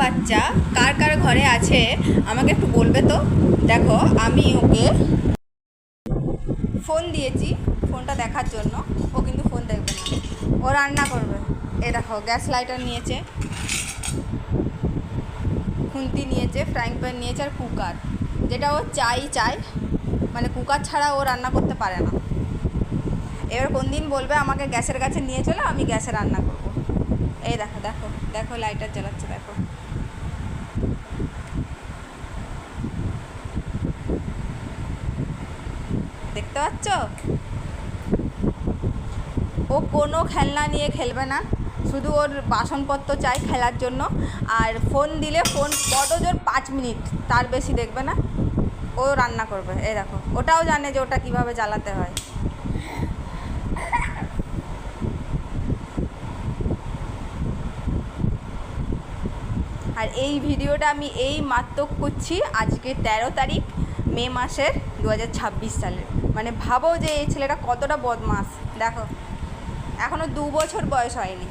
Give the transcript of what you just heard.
বাচ্চা কার কার ঘরে আছে আমাকে একটু বলবে তো। দেখো আমি ওকে ফোন দিয়েছি ফোনটা দেখার জন্য, ও কিন্তু ফোন দেখবে না, ও রান্না করবে। এ দেখো গ্যাস লাইটার নিয়েছে, খুন্তি নিয়েছে, ফ্রাইং প্যান নিয়েছে আর কুকার, যেটা ও চাই মানে কুকার ছাড়া ও রান্না করতে পারে না। এবার কোন দিন বলবে আমাকে গ্যাসের কাছে নিয়ে চলো, আমি গ্যাসে রান্না করব। এই দেখো দেখো দেখো লাইটার জ্বালাচ্ছে, দেখো দেখতে পাচ্ছ? ও কোনো খেলনা নিয়ে খেলবে না, শুধু ওর বাসনপত্র চাই খেলার জন্য। আর ফোন দিলে ফোন বড় জোর 5 মিনিট, তার বেশি দেখবে না। ও রান্না করবে, এই দেখো ওটাও জানে যে ওটা কীভাবে জ্বালাতে হয়। আর এই ভিডিওটা আমি এই মাত্র করছি আজকে 13 তারিখ মে মাসের 2026 সালের। মানে ভাবো যে এই ছেলেটা কতটা বদমাস। দেখো এখনও 2 বছর বয়স হয়নি।